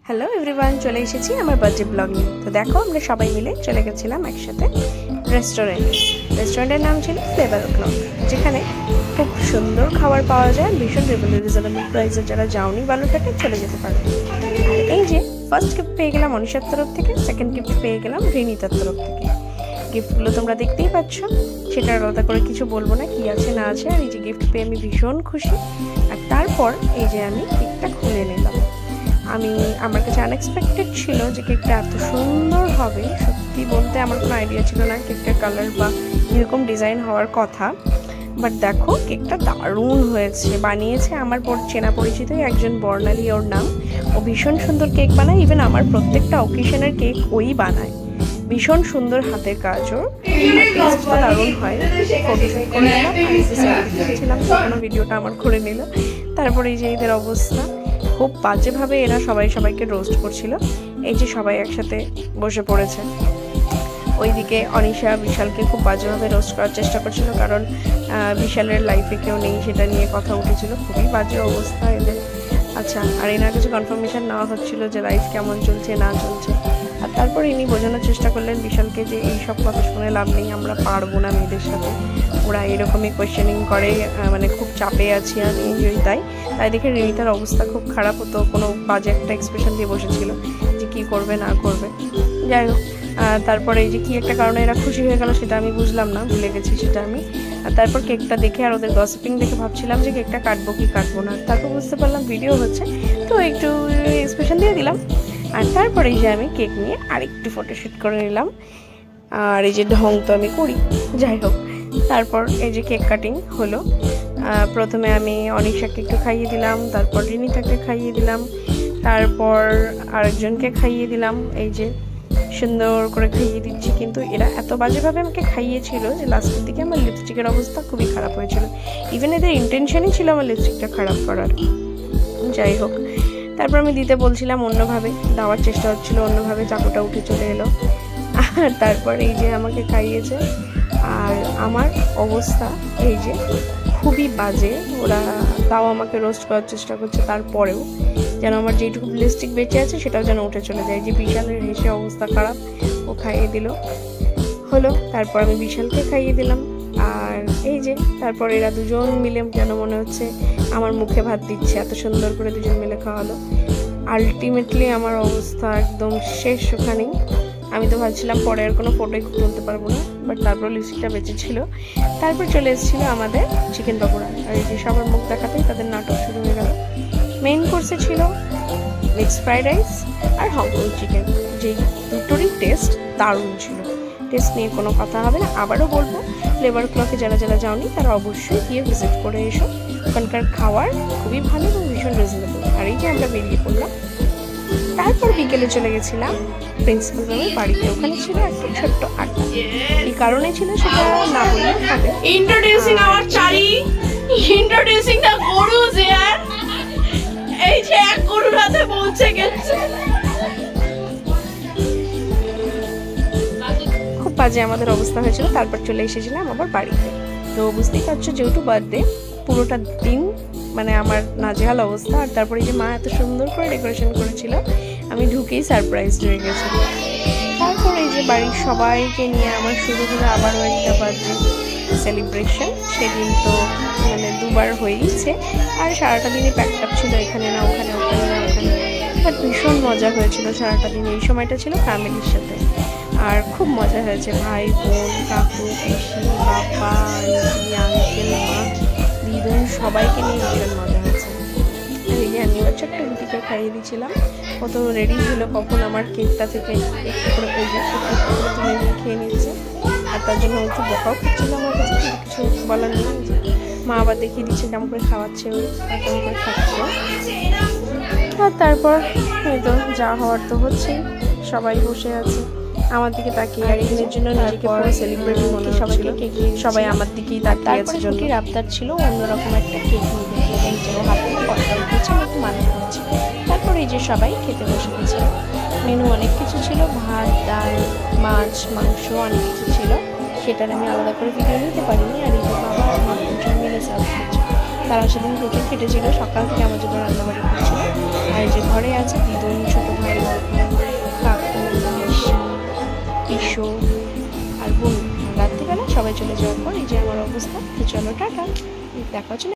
Hello everyone, চলে এসেছি আমার বার্থডে ব্লগ নিয়ে। তো দেখো, আমরা সবাই মিলে চলে গেছিলাম একসাথে রেস্টুরেন্টের নাম ছিল ফ্লেভার ক্লাব, যেখানে খুব সুন্দর খাবার পাওয়া যায়, ভীষণ রিজনেবল প্রাইসে। যারা যাওনি বালুরঘাটে চলে যেতে পারে। আর এই যে ফার্স্ট গিফট পেয়ে গেলাম অনিশার তরফ থেকে, সেকেন্ড গিফট পেয়ে গেলাম রিনিতার তরফ থেকে। গিফটগুলো তোমরা দেখতেই পাচ্ছ, সেটা আলাদা করে কিছু বলবো না কি আছে না আছে। আর এই যে গিফট পেয়ে আমি ভীষণ খুশি। আর তারপর এই যে আমি কেকটা খুলে নিলাম। আমার কাছে আনএক্সপেক্টেড ছিল যে কেকটা এত সুন্দর হবে। সত্যি বলতে আমার কোনো আইডিয়া ছিল না কেকটার কালার বা এরকম ডিজাইন হওয়ার কথা। বাট দেখো, কেকটা দারুণ হয়েছে। বানিয়েছে আমার চেনা পরিচিতই একজন, বর্ণালী ওর নাম। ও ভীষণ সুন্দর কেক বানায়। ইভেন আমার প্রত্যেকটা অকেশনের কেক ওই বানায়। ভীষণ সুন্দর হাতের কাজ ওর, টেস্টটা দারুণ হয়। ফটোশুট করে নিলাম, ছিলাম তখনও ভিডিওটা আমার করে নিল। তারপরে এই যে এদের অবস্থা, খুব বাজেভাবে এরা সবাইকে রোস্ট করছিল। এই যে সবাই একসাথে বসে পড়েছে। ওইদিকে অনিশা বিশালকে খুব বাজেভাবে রোস্ট করার চেষ্টা করছিল, কারণ বিশালের লাইফে কেউ নেই সেটা নিয়ে কথা উঠেছিল। খুবই বাজে অবস্থা এদের। আচ্ছা, আর এনার কাছে কনফার্মেশন নেওয়া হচ্ছিল যে লাইফ কেমন চলছে না চলছে। আর তারপর ইনি বোঝানোর চেষ্টা করলেন বিশালকে যে এইসব কথা শুনে লাভ নেই, আমরা পারবো না মেয়েদের সাথে। ওরা এরকমই কোয়েশ্চেনিং করে, মানে খুব চাপে আছি আর এনজয়। তাই দেখে রিনিতার অবস্থা খুব খারাপ হতো। কোনো বাজে একটা এক্সপ্রেশন দিয়ে বসেছিল যে কী করবে না করবে। যাই হোক, তারপরে এই যে কী একটা কারণে এরা খুশি হয়ে গেল সেটা আমি বুঝলাম না, ভুলে গেছি সেটা আমি। আর তারপর কেকটা দেখে আর ওদের গসিপিং দেখে ভাবছিলাম যে কেকটা কাটবো কি কাটবো না। তারপর বুঝতে পারলাম ভিডিও হচ্ছে, তো একটু এক্সপ্রেশন দিয়ে দিলাম। আর তারপরে এই যে আমি কেক নিয়ে আরেকটু ফটোশ্যুট করে নিলাম। আর এই যে ঢং তো আমি করি, যাই হোক। তারপর এই যে কেক কাটিং হলো। প্রথমে আমি অনিশাকে একটু খাইয়ে দিলাম, তারপর রিনিতাকে খাইয়ে দিলাম, তারপর আরেকজনকে খাইয়ে দিলাম। এই যে সুন্দর করে খাইয়ে দিচ্ছি, কিন্তু এরা এত বাজেভাবে আমাকে খাইয়েছিল যে লাস্টের দিকে আমার লিপস্টিকের অবস্থা খুবই খারাপ হয়েছিল। ইভেন এদের ইন্টেনশনই ছিল আমার লিপস্টিকটা খারাপ করার। যাই হোক, তারপর আমি দিতে বলছিলাম অন্যভাবে, দেওয়ার চেষ্টা হচ্ছিলো অন্যভাবে, চাকুটা উঠে চলে এলো। আর তারপর এই যে আমাকে খাইয়েছে। আর আমার অবস্থা এই যে খুবই বাজে। ওরা তাও আমাকে রোস্ট করার চেষ্টা করছে, তারপরেও যেন আমার যেটুকু লিপস্টিক বেঁচে আছে সেটাও যেন উঠে চলে যায়। যে বিশালের হেসে অবস্থা খারাপ, ও খাইয়ে দিল হলো। তারপর আমি বিশালকে খাইয়ে দিলাম। আর এই যে তারপর এরা দুজন মিলে যেন মনে হচ্ছে আমার মুখে ভাত দিচ্ছে, এত সুন্দর করে দুজন মিলে খাওয়ালো। আলটিমেটলি আমার অবস্থা একদম শেষ ওখানেই। আমি তো ভাবছিলাম পরে আর কোনো ফটোই তুলতে পারবো না, বাট তারপর লিপস্টিকটা বেঁচে ছিল। তারপর চলে এসেছিল আমাদের চিকেন পকোড়া। আর এই যে সবার মুখ দেখাতেই তাদের নাটক শুরু হয়ে গেল। মেইন কোর্সে ছিল মিক্সড ফ্রাইড রাইস আর হংকং চিকেন, যেই দুটোরই টেস্ট দারুণ ছিল। টেস্ট নিয়ে কোনো কথা হবে না। আবারও বলবো, ফ্লেভার ক্লাবে যারা যাওনি তারা অবশ্যই গিয়ে ভিজিট করে এসো। ওখানকার খাবার খুবই ভালো এবং ভীষণ রিজনেবল। আর এই যে আমরা বেরিয়ে পড়লাম। তারপর বিকেলে চলে গেছিলাম প্রিন্সিপাল ম্যামের বাড়িতে। ওখানে ছিল একটা ছোট্ট আড্ডা। এই কারণে ছিল সেটা না বললে হবে। ইন্ট্রোডিউসিং আওয়ার চারি, ইন্ট্রোডিউসিং দ্য গরুজ হিয়ার। এই যে এক গরুর হাতে পৌঁছে গেছে। খুব বাজে আমাদের অবস্থা হয়েছিল। তারপর চলে এসেছিলাম আবার বাড়িতে। তো বুঝতেই পারছো, যেহেতু বার্থডে, পুরোটা দিন মানে আমার নাজেহাল অবস্থা। আর তারপরে যে মা এত সুন্দর করে ডেকোরেশন করেছিল, আমি ঢুকেই সারপ্রাইজ হয়ে গেছি। তারপরে এই যে বাড়ির সবাইকে নিয়ে আমার শুরু হলো আবারও একটা বার্থডে সেলিব্রেশন। সেদিন তো মানে দুবার হয়েইছে। আর সারাটা দিনই প্যাকআপ ছিল, এখানে না ওখানে, ওখানে না ওখানে। বাট ভীষণ মজা হয়েছিল সারাটা দিন। এই সময়টা ছিল ফ্যামিলির সাথে, আর খুব মজা হয়েছে। ভাই বোন, কাকু, পিসি, বাবা, আন্টি, আঙ্কেল, মা, দিদুন সবাইকে নিয়ে ভীষণ মজা হয়েছে। আর এই যে আমি ওর ছোট্ট রুটিকে খাইয়ে দিয়েছিলাম। কত রেডি ছিল কখন আমার কেকটা থেকে একটু করে ওই যে তুমি খেয়ে নিচ্ছে। আর তার জন্য একটু বকাও খাচ্ছিল আমার কাছে, কিছু বলার নেই। মা আবার দেখিয়ে দিচ্ছে কেমন করে খাওয়াচ্ছে, ওই কেমন করে খাচ্ছে। আর তারপর হয়তো যা হওয়ার তো হচ্ছেই, সবাই বসে আছে আমার দিকে তাকিয়ে। আর এখানের জন্য নিজেকে পুরো সেলিব্রিটি মনে হচ্ছিল। সবাই আমার দিকেই তাকিয়ে আছে। জন্য আবদার ছিল অন্যরকম একটা কেক নিয়ে দেখে হাতে কষ্ট উঠেছে, একটু মানে হচ্ছে। তারপর এই যে সবাই খেতে বসে গেছিল। মেনু অনেক কিছু ছিল, ভাত, ডাল, মাছ, মাংস, অনেক কিছু ছিল। সেটার আমি আলাদা করে ভিডিও নিতে পারিনি। আর এই যে বাবা আর মা দুজন মিলে সার্ভ করছে। তারা সেদিন প্রচুর কেটেছিল, সকাল থেকে আমার জন্য রান্নাবাড়ি করছিল। আর এই যে ঘরে আছে দিদুন, ছোট ভাই, কাকু, পিসি, পিসো আর বোন। রাত্রিবেলা সবাই চলে যাওয়ার পর এই যে আমার অবস্থা। তো চলো টাটা, দেখা হচ্ছে।